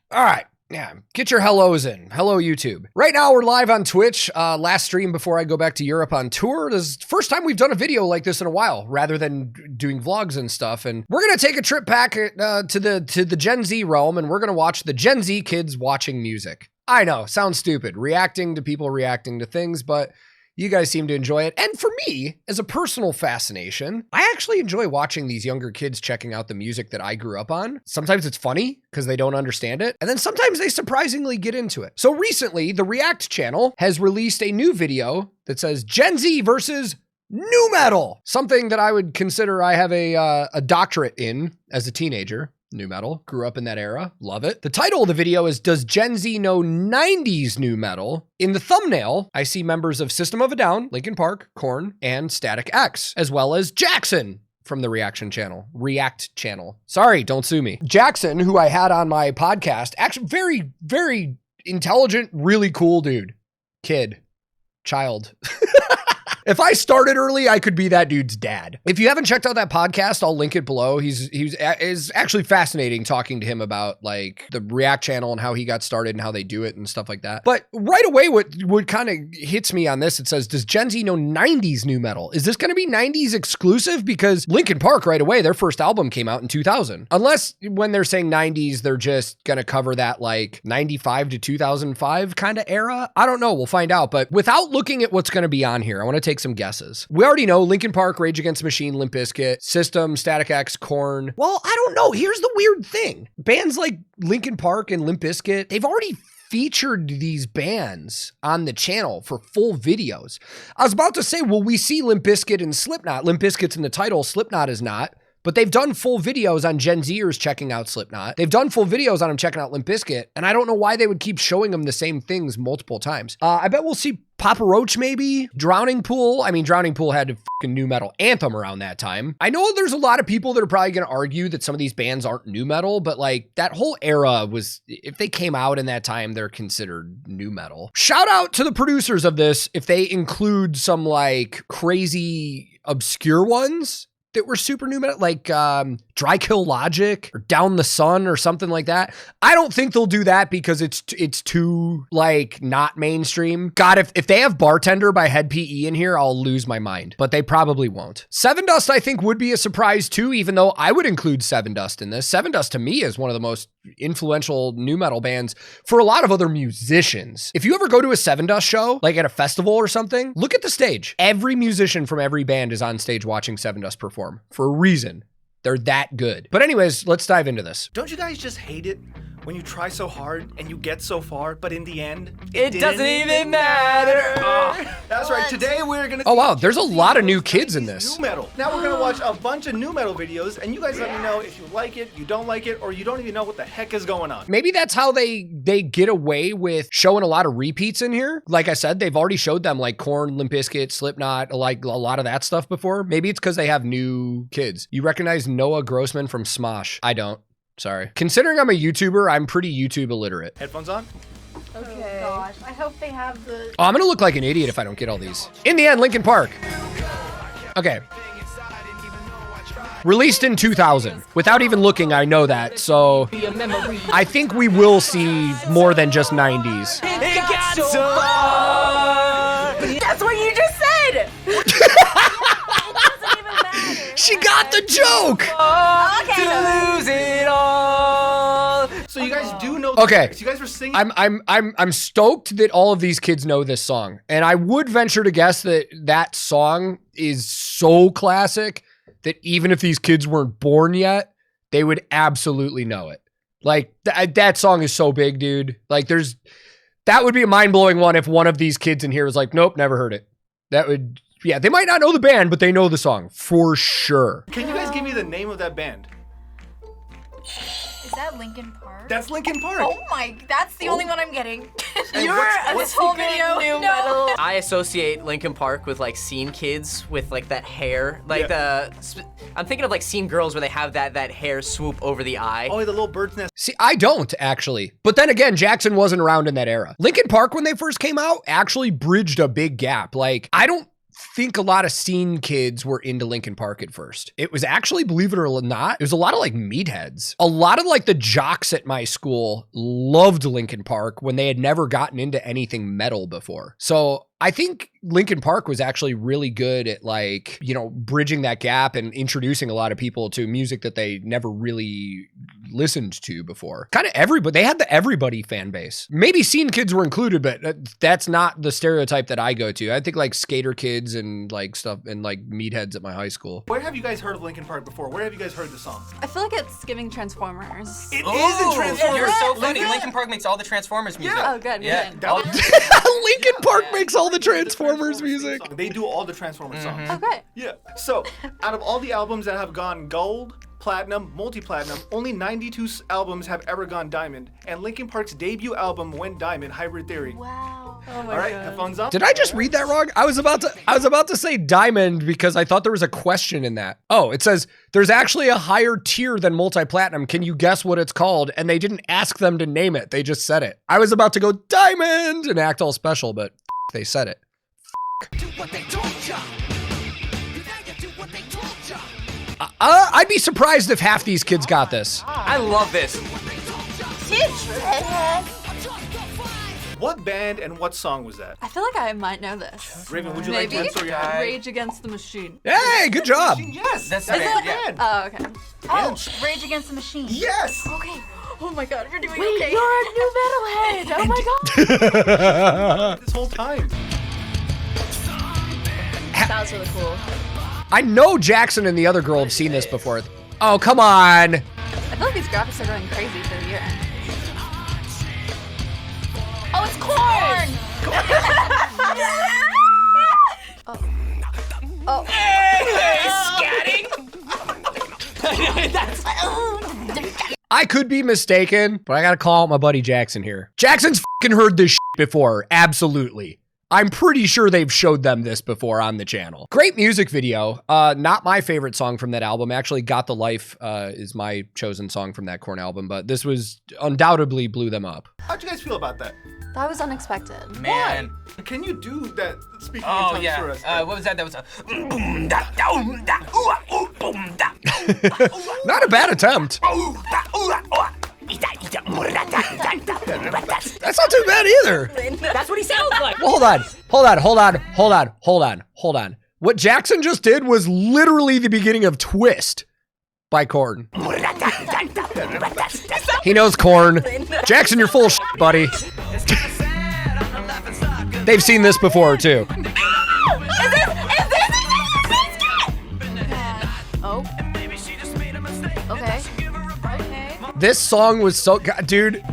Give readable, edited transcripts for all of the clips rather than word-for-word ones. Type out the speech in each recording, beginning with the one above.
All right. Yeah, get your hellos in. Hello, YouTube. Right now, we're live on Twitch. Last stream before I go back to Europe on tour. This is the first time we've done a video like this in a while, rather than doing vlogs and stuff. And we're gonna take a trip back to the Gen Z realm, and we're gonna watch the Gen Z kids watching music. I know, sounds stupid, reacting to people reacting to things, but you guys seem to enjoy it. And for me, as a personal fascination, I actually enjoy watching these younger kids checking out the music that I grew up on. Sometimes it's funny because they don't understand it. And then sometimes they surprisingly get into it. So recently, the React channel has released a new video that says Gen Z versus nu metal. Something that I would consider I have a doctorate in as a teenager. Nu metal, grew up in that era, love it. The title of the video is, does Gen Z know 90s nu metal? In the thumbnail, I see members of System of a Down, Linkin Park, Korn, and Static X, as well as Jackson from the React channel. Sorry, don't sue me. Jackson, who I had on my podcast, actually very, very intelligent, really cool dude. Kid. Child. If I started early, I could be that dude's dad. If you haven't checked out that podcast, I'll link it below. It's actually fascinating talking to him about like the React channel and how he got started and how they do it and stuff like that. But right away, what kind of hits me on this, it says, does Gen Z know 90s nu metal? Is this going to be 90s exclusive? Because Linkin Park right away, their first album came out in 2000. Unless when they're saying 90s, they're just going to cover that like 95 to 2005 kind of era. I don't know. We'll find out. But without looking at what's going to be on here, I want to take some guesses. We already know Linkin Park, Rage Against the Machine, Limp Bizkit, System, Static X, Korn. Well, I don't know. Here's the weird thing. Bands like Linkin Park and Limp Bizkit, they've already featured these bands on the channel for full videos. I was about to say, will we see Limp Bizkit and Slipknot? Limp Bizkit's in the title, Slipknot is not. But they've done full videos on Gen Zers checking out Slipknot. They've done full videos on them checking out Limp Bizkit. And I don't know why they would keep showing them the same things multiple times. I bet we'll see Papa Roach maybe. Drowning Pool. I mean, Drowning Pool had a fucking nu metal anthem around that time. I know there's a lot of people that are probably going to argue that some of these bands aren't nu metal, but like that whole era was, if they came out in that time, they're considered nu metal. Shout out to the producers of this if they include some like crazy obscure ones that were super nu metal, like Dry Kill Logic or Down the Sun or something like that. I don't think they'll do that because it's too like not mainstream. God, if they have Bartender by Head PE in here, I'll lose my mind, but they probably won't. Seven Dust I think would be a surprise too, even though I would include Seven Dust in this. Seven Dust to me is one of the most influential nu metal bands for a lot of other musicians. If you ever go to a Seven Dust show, like at a festival or something, look at the stage. Every musician from every band is on stage watching Seven Dust perform for a reason. They're that good. But anyways, let's dive into this. Don't you guys just hate it when you try so hard and you get so far, but in the end, it doesn't even matter? That's right. Today we're gonna. Oh wow, there's a lot of new kids in this. Nu metal. Now we're gonna watch a bunch of nu metal videos, and you guys let me know if you like it, you don't like it, or you don't even know what the heck is going on. Maybe that's how they get away with showing a lot of repeats in here. Like I said, they've already showed them like Korn, Limp Bizkit, Slipknot, like a lot of that stuff before. Maybe it's because they have new kids. You recognize Noah Grossman from Smosh? I don't. Sorry. Considering I'm a YouTuber, I'm pretty YouTube illiterate. Headphones on? Okay. Oh gosh, I hope they have the... Oh, I'm gonna look like an idiot if I don't get all these. In the end, Linkin Park. Okay. Released in 2000. Without even looking, I know that, so I think we will see more than just 90s. It got so far. That's what you just said! She got the joke! Okay, To lose it all. So you guys do know. Okay. You guys were singing. I'm stoked that all of these kids know this song, and I would venture to guess that that song is so classic that even if these kids weren't born yet, they would absolutely know it. Like that song is so big, dude. Like that would be a mind-blowing one if one of these kids in here was like, nope, never heard it. That would. Yeah, they might not know the band, but they know the song for sure. Can you guys give me the name of that band? Is that Linkin Park? That's Linkin Park. Oh my, that's the only one I'm getting. You're This whole video. Nu No. metal. I associate Linkin Park with like scene kids with like that hair, like I'm thinking of like scene girls where they have that hair swoop over the eye. Oh, the little bird's nest. See, I don't actually. But then again, Jackson wasn't around in that era. Linkin Park, when they first came out, actually bridged a big gap. Like, I don't think a lot of scene kids were into Linkin Park at first. It was actually, believe it or not, it was a lot of like meatheads. A lot of like the jocks at my school loved Linkin Park when they had never gotten into anything metal before. So I think Linkin Park was actually really good at like, you know, bridging that gap and introducing a lot of people to music that they never really listened to before. Kind of everybody, they had the everybody fan base. Maybe scene kids were included, but that's not the stereotype that I go to. I think like skater kids and like stuff and like meatheads at my high school. Where have you guys heard of Linkin Park before? Where have you guys heard the song? I feel like it's giving Transformers. It is in Transformers. You're so funny. Linkin Park makes all the Transformers music. Oh, good. Yeah. Good. Linkin Park makes all the Transformers music. They do all the Transformers songs. Okay. Yeah. So, out of all the albums that have gone gold, platinum, multi-platinum, only 92 albums have ever gone diamond. And Linkin Park's debut album went diamond, Hybrid Theory. Wow. Oh my All right, God. headphones up. Did I just read that wrong? I was about to say diamond because I thought there was a question in that. Oh, it says there's actually a higher tier than multi-platinum. Can you guess what it's called? And they didn't ask them to name it. They just said it. I was about to go diamond and act all special, but they said it. I'd be surprised if half these kids got this. I love this. What band and what song was that? I feel like I might know this. Raven, would you like to Maybe answer your hand? Rage Against the Machine. Hey, good job. Yes, That's that's the the band, band. Oh, okay. Oh, Rage Against the Machine. Yes. Okay. Oh my God, you're doing Wait, okay. you're a new metalhead. Oh my God. This whole time. That was really cool. I know Jackson and the other girl have seen this before. Oh, come on. I feel like these graphics are going crazy for the year end. Oh, it's Korn. Oh. I could be mistaken, but I gotta call out my buddy Jackson here. Jackson's fucking heard this shit before. Absolutely. I'm pretty sure they've showed them this before on the channel. Great music video. Not my favorite song from that album. Actually, Got the Life is my chosen song from that Korn album, but this was undoubtedly blew them up. How'd you guys feel about that? That was unexpected. Man. Can you do that speaking in Oh tongues yeah. for us? What was that? That was Not a bad attempt. That's not too bad either. That's what he sounds like. Well, hold on. What Jackson just did was literally the beginning of Twist by Korn. He knows Korn. Jackson, you're full of shit, buddy. They've seen this before too. Oh. Okay. This song was so, dude.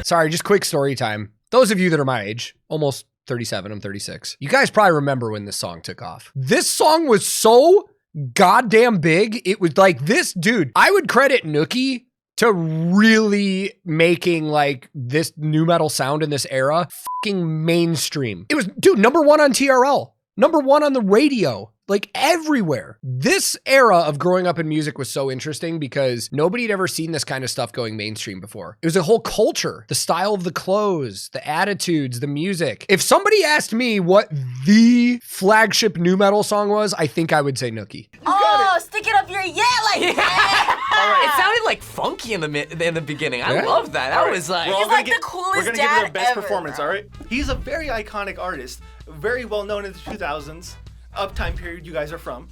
Sorry, just quick story time. Those of you that are my age, almost 37, I'm 36. You guys probably remember when this song took off. This song was so goddamn big. It was like this, dude. I would credit Nookie to really making like this new metal sound in this era fucking mainstream. It was, dude, #1 on TRL, #1 on the radio. Like everywhere. This era of growing up in music was so interesting because nobody had ever seen this kind of stuff going mainstream before. It was a whole culture, the style of the clothes, the attitudes, the music. If somebody asked me what the flagship new metal song was, I think I would say Nookie. Oh, stick it up your like that. It sounded like funky in the beginning. I Yeah. love that. That All right, was like. we're all He's gonna like the coolest We're gonna give it dad our best ever, performance, bro. all right? He's a very iconic artist, very well known in the 2000s, up time period you guys are from.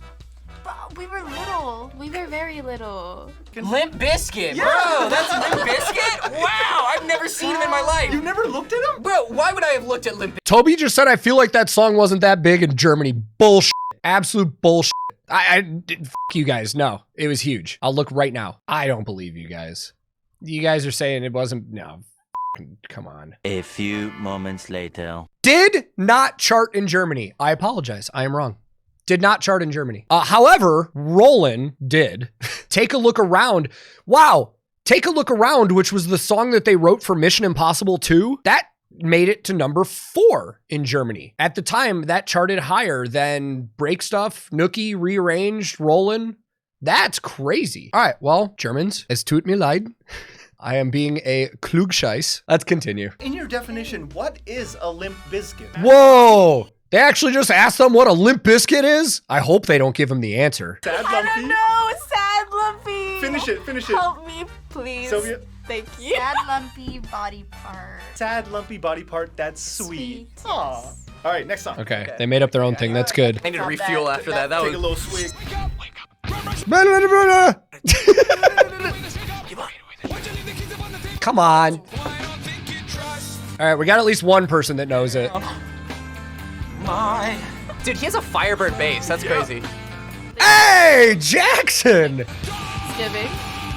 But we were little. We were very little. Limp Bizkit, bro. That's Limp Bizkit. Wow, I've never seen him in my life. You never looked at him? Bro, why would I have looked at Limp Bizkit? Toby just said, I feel like that song wasn't that big in Germany. Bullshit. Absolute bullshit. Fuck you guys. No, it was huge. I'll look right now. I don't believe you guys. You guys are saying it wasn't. No, come on. A few moments later. Did not chart in Germany. I apologize. I am wrong. Did not chart in Germany. However, Rollin' did. Take a Look Around. Wow. Take a Look Around, which was the song that they wrote for Mission Impossible 2. That made it to #4 in Germany. At the time, that charted higher than Break Stuff, Nookie, Rearranged, Rollin'. That's crazy. All right, well, Germans, es tut mir leid. I am being a Klugscheiß. Let's continue. In your definition, what is a Limp Bizkit? Whoa! They actually just asked them what a Limp Bizkit is? I hope they don't give them the answer. Sad I Lumpy. don't know. Sad Lumpy. Finish it. Finish it. Help me, please. Sylvia. Thank you. Sad lumpy body part. Sad lumpy body part. That's sweet. Sweet, Aw. yes. All right, next song. Okay, they made up their own thing. That's good. I need to Not refuel bad. after that. That Take a was. little swig. Come on. All right, we got at least one person that knows it. Dude, he has a Firebird bass. That's crazy. Hey, Jackson! Giving.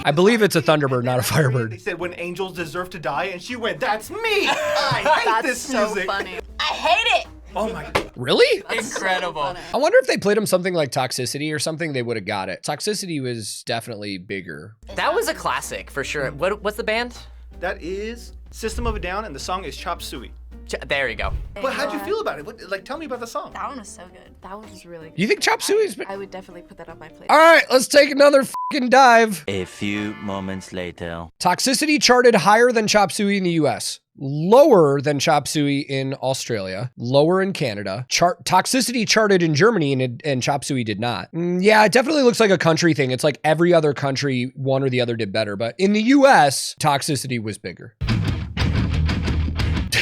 I believe it's a Thunderbird, not a They Firebird. said when angels deserve to die, and she went, "That's me. I hate That's this so music." funny. I hate it. Oh my God. Really? Incredible. I wonder if they played him something like Toxicity or something, they would have got it. Toxicity was definitely bigger. That was a classic for sure. What's the band? That is System of a Down, and the song is Chop Suey. There you go. But how'd you feel about it? Like, tell me about the song. That one was so good. That was really good. You think Chop Suey's? I would definitely put that on my plate. All right, let's take another fucking dive. A few moments later. Toxicity charted higher than Chop Suey in the US, lower than Chop Suey in Australia, lower in Canada. Toxicity charted in Germany and Chop Suey did not. Yeah, it definitely looks like a country thing. It's like every other country, one or the other did better. But in the US, Toxicity was bigger.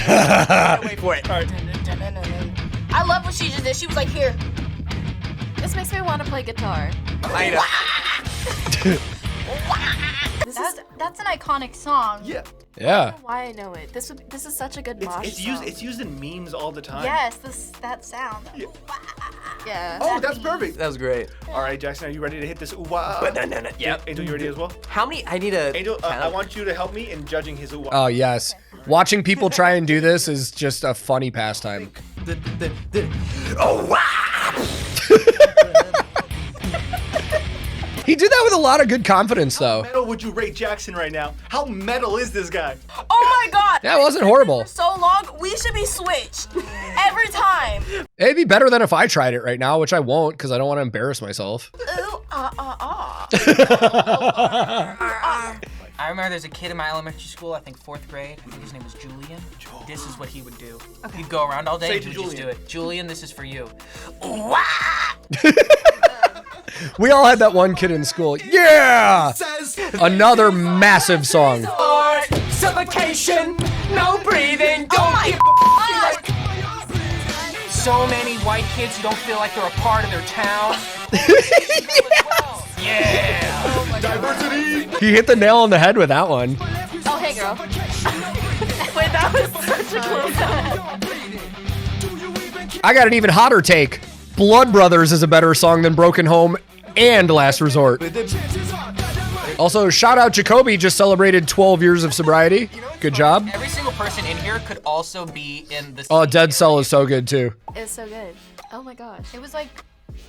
Wait for it. I love what she just did. She was like, here. This makes me want to play guitar. I know. That's an iconic song. Yeah. Yeah. I don't know why I know it. This is such a good mosh song. It's used in memes all the time. Yes, that sound. Yeah. Oh, that's perfect. That was great. All right, Jackson, are you ready to hit this? Ooh, wah? Yep. Angel, you ready as well? How many? I need a. Angel, I want you to help me in judging his ooh, wah. Oh, yes. Watching people try and do this is just a funny pastime. Oh wow! He did that with a lot of good confidence, How though. metal would you rate Jackson right now? How metal is this guy? Oh my god. That wasn't horrible. For so long, we should be switched. Every time. It'd be better than if I tried it right now, which I won't because I don't want to embarrass myself. Ooh, I remember there's a kid in my elementary school, I think 4th grade. I think his name was Julian. This is what he would do. He'd go around all day Say and to he would just do Julian. it. Julian, this is for you. We all had that one kid in school. Yeah! Another massive song. Suffocation, no breathing, don't give So many white kids who don't feel like they're a part of their town. Yeah. Diversity! He hit the nail on the head with that one. Oh, hey, girl. Wait, that was such a close. I got an even hotter take. Blood Brothers is a better song than Broken Home and Last Resort. Also, shout out Jacoby, just celebrated 12 years of sobriety. Good job. Every single person in here could also be in the Oh, Dead Cell is so good too. It's so good. Oh my gosh. It was like,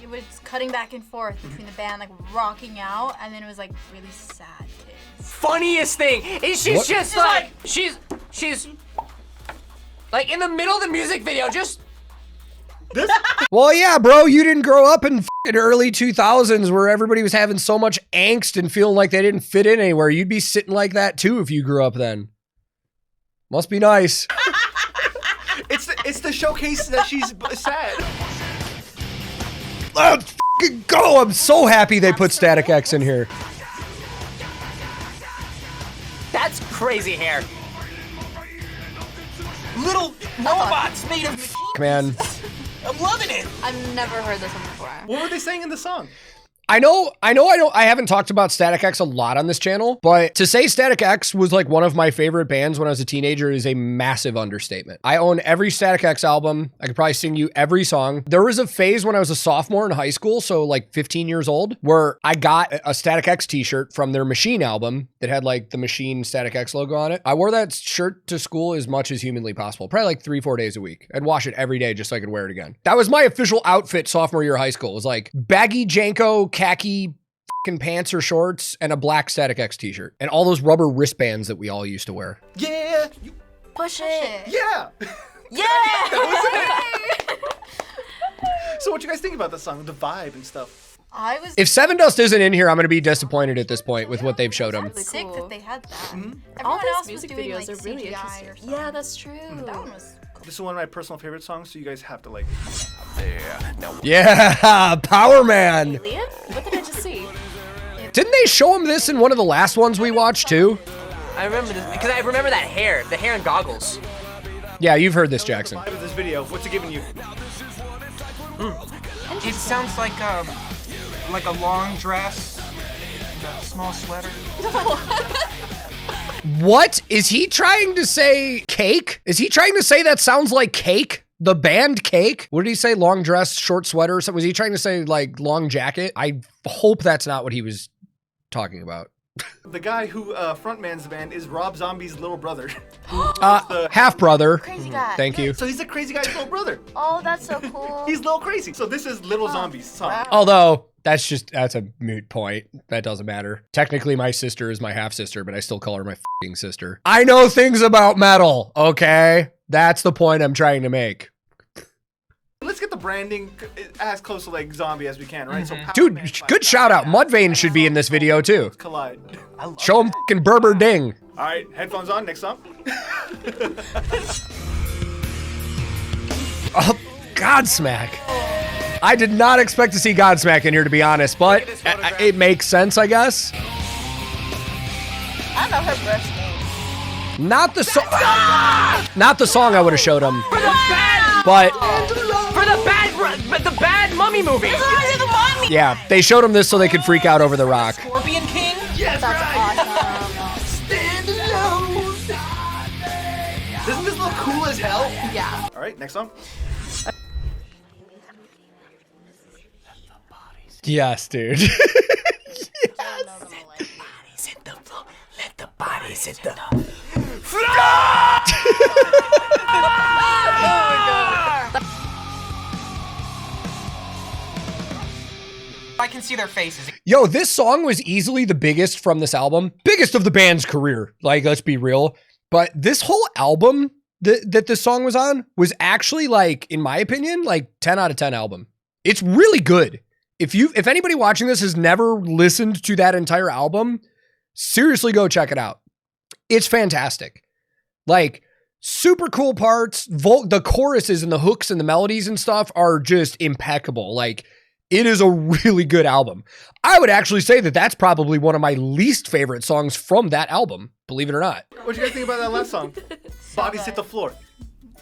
it was cutting back and forth between the band, like rocking out, and then it was like really sad kids. Funniest thing is she's What? just like she's like in the middle of the music video, just This? Well, yeah, bro, you didn't grow up in f***ing early 2000s where everybody was having so much angst and feeling like they didn't fit in anywhere. You'd be sitting like that too if you grew up then. Must be nice. It's the showcase that she's sad. Let's f***ing go. I'm so happy they put Static X in here. that's crazy hair. little robots made of machines. Man. I'm loving it. I've never heard this one before. What were they saying in the song? I haven't talked about Static X a lot on this channel, but to say Static X was like one of my favorite bands when I was a teenager is a massive understatement. I own every Static X album. I could probably sing you every song. There was a phase when I was a sophomore in high school, so like 15 years old, where I got a Static X t-shirt from their Machine album that had like the Machine Static X logo on it. I wore that shirt to school as much as humanly possible, probably like 3-4 days a week. I'd wash it every day just so I could wear it again. That was my official outfit sophomore year of high school. It was like baggy Janko khaki fucking pants or shorts and a black Static X t-shirt and all those rubber wristbands that we all used to wear. Yeah. Push it. Yeah. Yeah. So what you guys think about the song, the vibe and stuff? I was If Seven Dust isn't in here, I'm going to be disappointed at this point with what they've showed him. sick cool. that they had that. Mm-hmm. Everyone All these else was music doing videos like are really CGI interesting. or something. Yeah, that's true. That one was cool. This is one of my personal favorite songs, so you guys have to like. Yeah, Powerman. Liam? What did I just see? Didn't they show him this in one of the last ones we watched too? I remember this because I remember that hair, the hair and goggles. Yeah, you've heard this, Jackson. Vibe of this video. What's it giving you? It sounds like a long dress, and a small sweater. What? Is he trying to say cake? Is he trying to say that sounds like Cake? The band Cake? What did he say? Long dress, short sweater? So was he trying to say like long jacket? I hope that's not what he was talking about. The guy who frontmans the band is Rob Zombie's little brother. Half brother. Crazy guy. Thank you. So he's the crazy guy's little brother. Oh, that's so cool. He's little crazy. So this is Little Zombie's song. Although that's a moot point. That doesn't matter. Technically, my sister is my half sister, but I still call her my fucking sister. I know things about metal. Okay, that's the point I'm trying to make. Let's get the branding as close to like Zombie as we can, right? So Dude, Powerman good shout out. Mudvayne should be in this video too. Collide. Show him fucking Berber Ding. All right, headphones on. Next song. Oh, Godsmack. I did not expect to see Godsmack in here, to be honest, but it makes sense, I guess. I know her breast name. Not the song. Not the song I would have showed him. For the bad, But the bad mummy movie. yeah, they showed him this so they could freak out over The Rock. Scorpion King? Yes, That's right. awesome. Stand alone. Doesn't this look cool as hell? Yeah. All right, next song. Yes, dude. Let the bodies hit the. I can see their faces. Yo, this song was easily the biggest from this album. Biggest of the band's career. Like, let's be real. But this whole album that this song was on was actually, like, in my opinion, like 10 out of 10 album. It's really good. If anybody watching this has never listened to that entire album, seriously go check it out. It's fantastic. Like, super cool parts. The choruses and the hooks and the melodies and stuff are just impeccable. Like, it is a really good album. I would actually say that that's probably one of my least favorite songs from that album, believe it or not. What'd you guys think about that last song? Bodies hit the floor.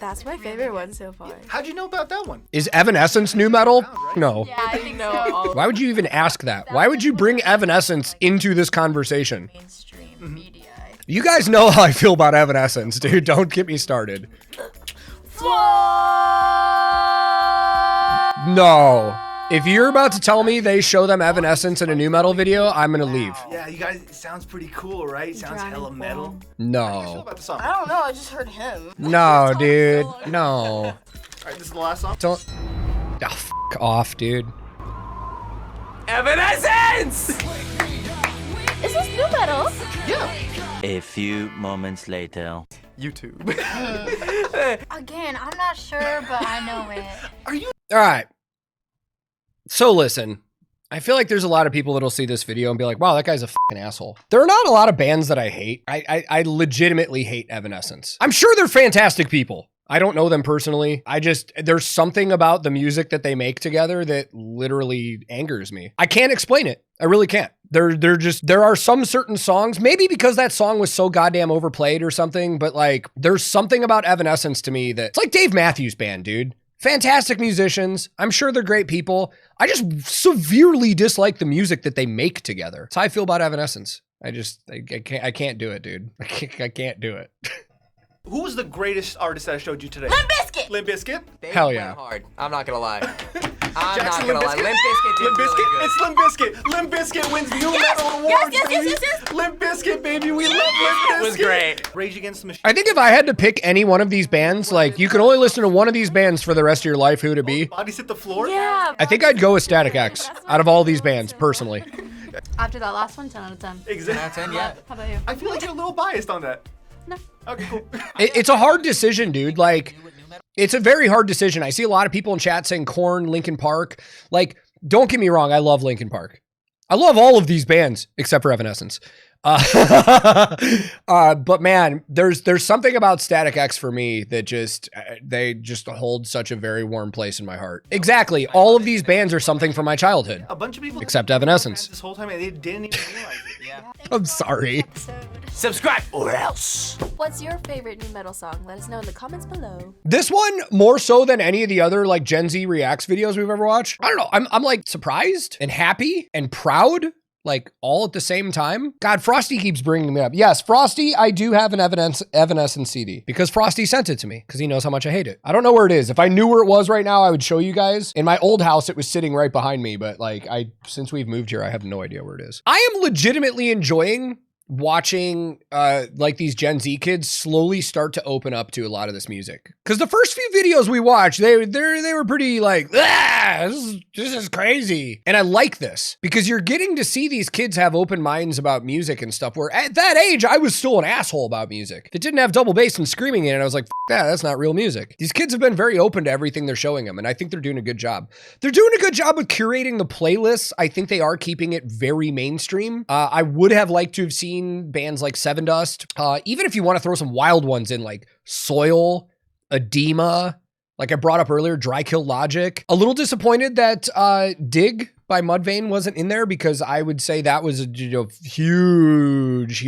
That's my favorite one so far. How'd you know about that one? Is Evanescence new metal? No. Yeah, I think know so. all Why would you even ask that? Why would you bring Evanescence into this conversation? Mainstream media. You guys know how I feel about Evanescence, dude. Don't get me started. No. If you're about to tell me they show them Evanescence in a new metal video, I'm gonna leave. Yeah, you guys, it sounds pretty cool, right? Sounds hella metal. How do you feel No. about the song? I don't know, I just heard him. No, dude. No. All right, this is the last song. Don't. Oh, f off, dude. Evanescence! Is this new metal? Yeah. A few moments later. YouTube. Again, I'm not sure, but I know it. All right. So listen, I feel like there's a lot of people that'll see this video and be like, wow, that guy's a fucking asshole. There are not a lot of bands that I hate. I legitimately hate Evanescence. I'm sure they're fantastic people. I don't know them personally. There's something about the music that they make together that literally angers me. I can't explain it. I really can't. There are some certain songs, maybe because that song was so goddamn overplayed or something, but like, there's something about Evanescence to me that it's like Dave Matthews Band, dude. Fantastic musicians. I'm sure they're great people. I just severely dislike the music that they make together. That's how I feel about Evanescence. I can't do it, dude. I can't do it. Who was the greatest artist that I showed you today? Limp Bizkit. Limp Bizkit? They Hell went yeah. hard. I'm not gonna lie. I'm Jackson, not gonna lie. Limp Bizkit did Limp really Bizkit? good. It's Limp Bizkit. Limp Bizkit wins new metal awards, baby. Limp Bizkit, baby. We love Limp Bizkit. It was great. Rage Against the Machine. I think if I had to pick any one of these bands, like you can only listen to one of these bands for the rest of your life, who would it be? Bodies hit the floor. Yeah. I think I'd go with Static X out of all these bands, personally. After that last one, 10 out of 10. Exactly. 10, yeah. How about you? I feel like you're a little biased on that. No. Okay, cool. It's a hard decision, dude. Like, it's a very hard decision. I see a lot of people in chat saying Korn, Linkin Park. Like, don't get me wrong, I love Linkin Park. I love all of these bands except for Evanescence. But man, there's something about Static X for me that they just hold such a very warm place in my heart. Exactly. All of these bands are something from my childhood. A bunch of people Except Evanescence. this whole time and they didn't even realize it. Yeah. I'm sorry. Subscribe or else. What's your favorite new metal song? Let us know in the comments below. This one, more so than any of the other like Gen Z reacts videos we've ever watched. I don't know. I'm like surprised and happy and proud, like all at the same time. God, Frosty keeps bringing me up. Yes, Frosty, I do have an Evanescence CD because Frosty sent it to me because he knows how much I hate it. I don't know where it is. If I knew where it was right now, I would show you guys. In my old house, it was sitting right behind me, but like since we've moved here, I have no idea where it is. I am legitimately enjoying watching like these Gen Z kids slowly start to open up to a lot of this music. Because the first few videos we watched, they were pretty like, this is crazy. And I like this because you're getting to see these kids have open minds about music and stuff, where at that age, I was still an asshole about music. That didn't have double bass and screaming in it. I was like, that's not real music. These kids have been very open to everything they're showing them, and I think they're doing a good job. They're doing a good job with curating the playlists. I think they are keeping it very mainstream. I would have liked to have seen bands like Seven Dust. Even if you want to throw some wild ones in, like Soil, Edema, like I brought up earlier, Dry Kill Logic. A little disappointed that Dig by Mudvayne wasn't in there because I would say that was a huge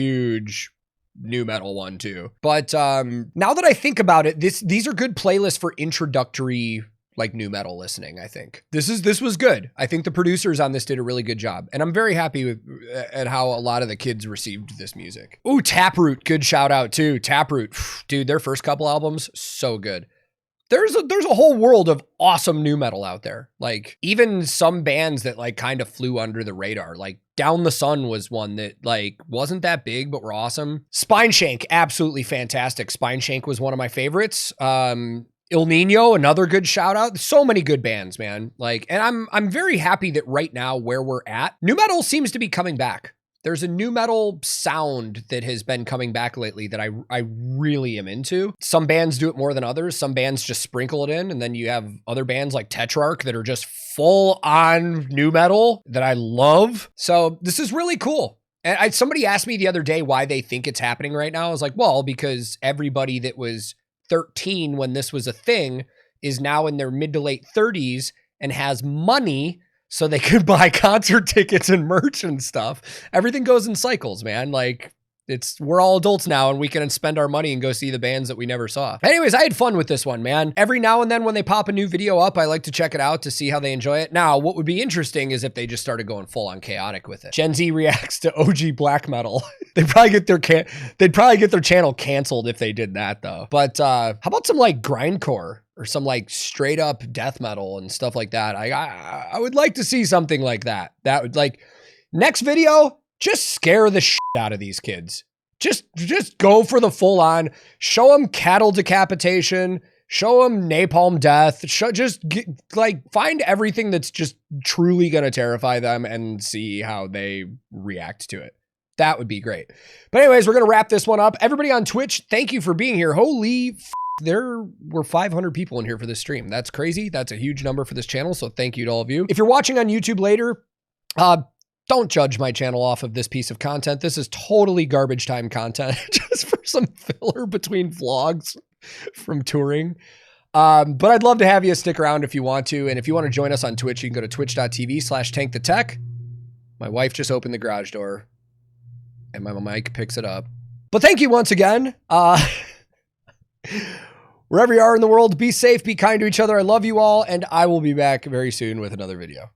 new metal one too. But now that I think about it, these are good playlists for introductory like new metal listening. I think this was good. I think the producers on this did a really good job, and I'm very happy at how a lot of the kids received this music. Ooh, Taproot, good shout out too. Taproot, dude, their first couple albums, so good. There's a whole world of awesome new metal out there. Like even some bands that like kind of flew under the radar. Like Down the Sun was one that like wasn't that big, but were awesome. Spineshank, absolutely fantastic. Spineshank was one of my favorites. Il Nino, another good shout out. So many good bands, man. Like, and I'm very happy that right now where we're at, new metal seems to be coming back. There's a new metal sound that has been coming back lately that I really am into. Some bands do it more than others. Some bands just sprinkle it in. And then you have other bands like Tetrarch that are just full on new metal that I love. So this is really cool. And somebody asked me the other day why they think it's happening right now. I was like, well, because everybody that was 13 when this was a thing is now in their mid to late 30s and has money so they could buy concert tickets and merch and stuff. Everything goes in cycles, man. Like we're all adults now and we can spend our money and go see the bands that we never saw. Anyways, I had fun with this one, man. Every now and then when they pop a new video up, I like to check it out to see how they enjoy it. Now, what would be interesting is if they just started going full on chaotic with it. Gen Z reacts to OG black metal. They'd probably get their channel canceled if they did that though. But how about some like grindcore or some like straight up death metal and stuff like that? I would like to see something like that. That would like next video, just scare the shit out of these kids. Just go for the full on, show them cattle decapitation, show them napalm death, find everything that's just truly going to terrify them and see how they react to it. That would be great. But anyways, we're going to wrap this one up. Everybody on Twitch, thank you for being here. Holy there were 500 people in here for this stream. That's crazy. That's a huge number for this channel. So thank you to all of you. If you're watching on YouTube later, don't judge my channel off of this piece of content. This is totally garbage time content just for some filler between vlogs from touring. But I'd love to have you stick around if you want to. And if you want to join us on Twitch, you can go to twitch.tv/TankTheTech. My wife just opened the garage door and my mic picks it up. But thank you once again. Wherever you are in the world, be safe, be kind to each other. I love you all, and I will be back very soon with another video.